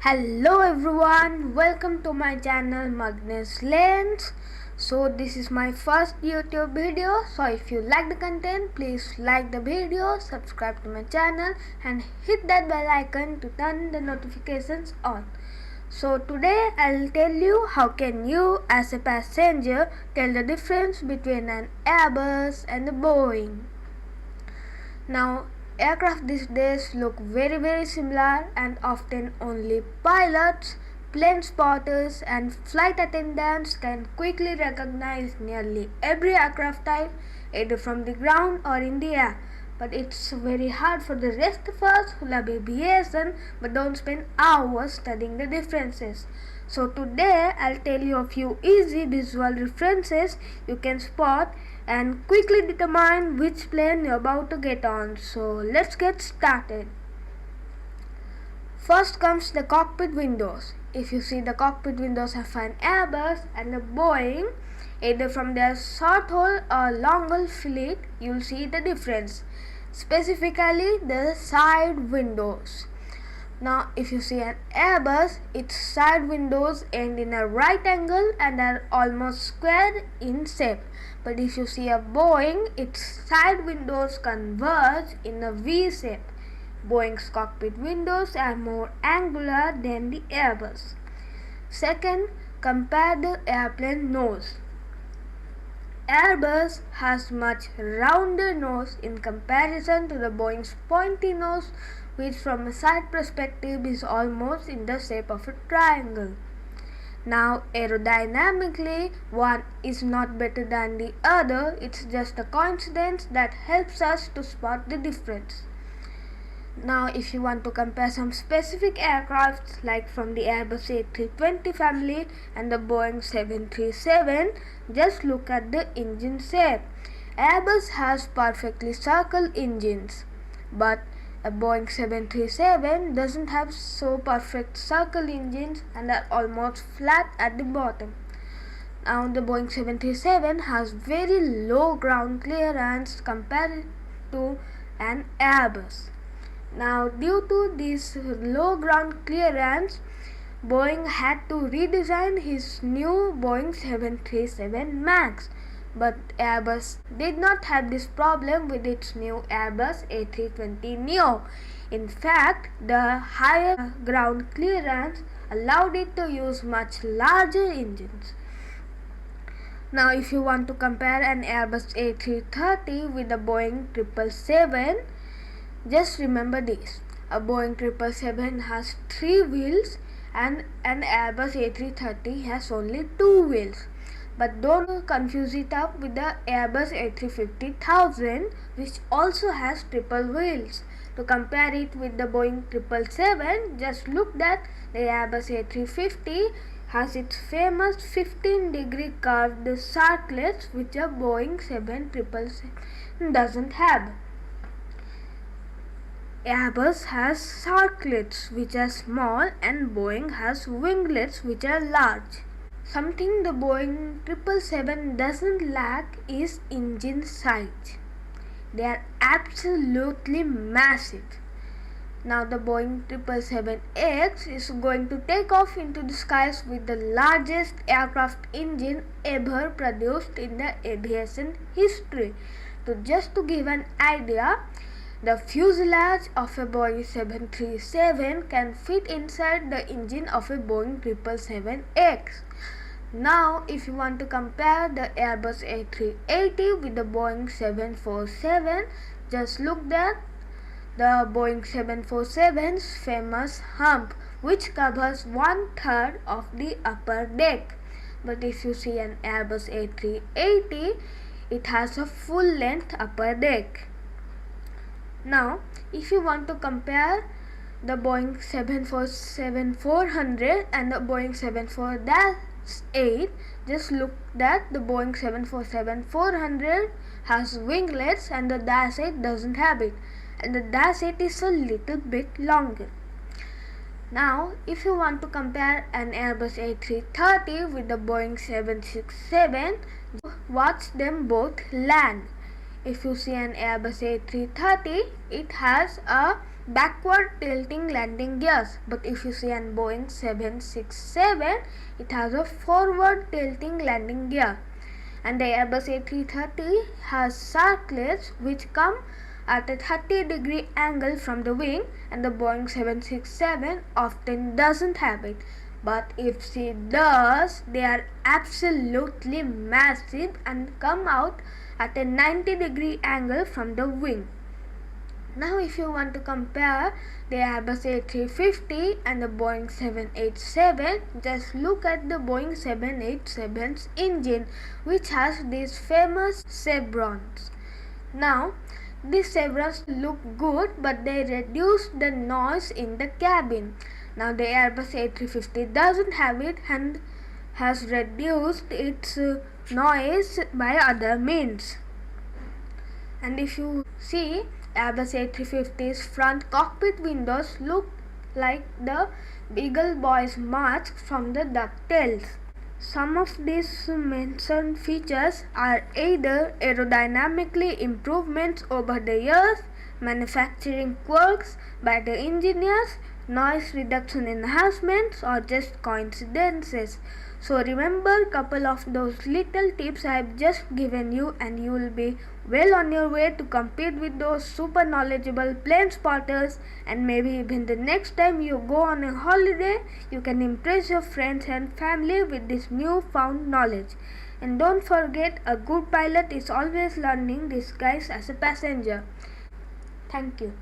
Hello everyone, welcome to my channel Magnesh Lens. So this is my first YouTube video. So if you like the content, please like the video, subscribe to my channel and hit that bell icon to turn the notifications on. So today I'll tell you how can you as a passenger tell the difference between an Airbus and a Boeing. Now, aircraft these days look very similar and often only pilots, plane spotters and flight attendants can quickly recognize nearly every aircraft type either from the ground or in the air. But it's very hard for the rest of us who love aviation but don't spend hours studying the differences. So today I'll tell you a few easy visual references you can spot and quickly determine which plane you're about to get on. So let's get started. First comes the cockpit windows. If you see the cockpit windows of an Airbus and a Boeing, either from their short hole or long hole fleet, you'll see the difference. Specifically the side windows. Now if you see an Airbus, its side windows end in a right angle and are almost square in shape. But if you see a Boeing, its side windows converge in a V shape. Boeing's cockpit windows are more angular than the Airbus. Second, compare the airplane nose. Airbus has much rounder nose in comparison to the Boeing's pointy nose, which from a side perspective is almost in the shape of a triangle. Now aerodynamically, one is not better than the other, it's just a coincidence that helps us to spot the difference. Now if you want to compare some specific aircrafts like from the Airbus A320 family and the Boeing 737, just look at the engine shape. Airbus has perfectly circle engines, but a Boeing 737 doesn't have so perfect circle engines and are almost flat at the bottom. Now the Boeing 737 has very low ground clearance compared to an Airbus. Now due to this low ground clearance, Boeing had to redesign his new Boeing 737 MAX. But Airbus did not have this problem with its new Airbus A320neo. In fact, the higher ground clearance allowed it to use much larger engines. Now if you want to compare an Airbus A330 with a Boeing 777, just remember this. A Boeing 777 has 3 wheels and an Airbus A330 has only 2 wheels. But don't confuse it up with the Airbus A350,000, which also has triple wheels. To compare it with the Boeing 777, just look that the Airbus A350 has its famous 15-degree curved circlets, which a Boeing 777 doesn't have. Airbus has circlets which are small and Boeing has winglets which are large. Something the Boeing 777 doesn't lack is engine size. They are absolutely massive. Now the Boeing 777X is going to take off into the skies with the largest aircraft engine ever produced in the aviation history. Just to give an idea, the fuselage of a Boeing 737 can fit inside the engine of a Boeing 777X. Now, if you want to compare the Airbus A380 with the Boeing 747, just look at the Boeing 747's famous hump, which covers 1/3 of the upper deck. But if you see an Airbus A380, it has a full-length upper deck. Now, if you want to compare the Boeing 747-400 and the Boeing 747-8, just look that the Boeing 747-400 has winglets and the Dash 8 doesn't have it, and the Dash 8 is a little bit longer. Now, if you want to compare an Airbus A330 with the Boeing 767, watch them both land. If you see an Airbus A330, it has a backward tilting landing gears. But if you see an Boeing 767, it has a forward tilting landing gear. And the Airbus A330 has circlets which come at a 30-degree angle from the wing, and the Boeing 767 often doesn't have it. But if she does, they are absolutely massive and come out at a 90-degree angle from the wing. Now if you want to compare the Airbus A350 and the Boeing 787, just look at the Boeing 787's engine, which has these famous chevrons. Now these chevrons look good, but they reduce the noise in the cabin. Now the Airbus A350 doesn't have it and has reduced its noise by other means. And if you see, Airbus A350's front cockpit windows look like the Beagle Boys mask from the DuckTales. Some of these mentioned features are either aerodynamically improvements over the years, manufacturing quirks by the engineers, noise reduction enhancements, or just coincidences. So remember couple of those little tips I have just given you, and you will be well on your way to compete with those super knowledgeable plane spotters, and maybe even the next time you go on a holiday you can impress your friends and family with this newfound knowledge. And don't forget, a good pilot is always learning disguised as a passenger. Thank you.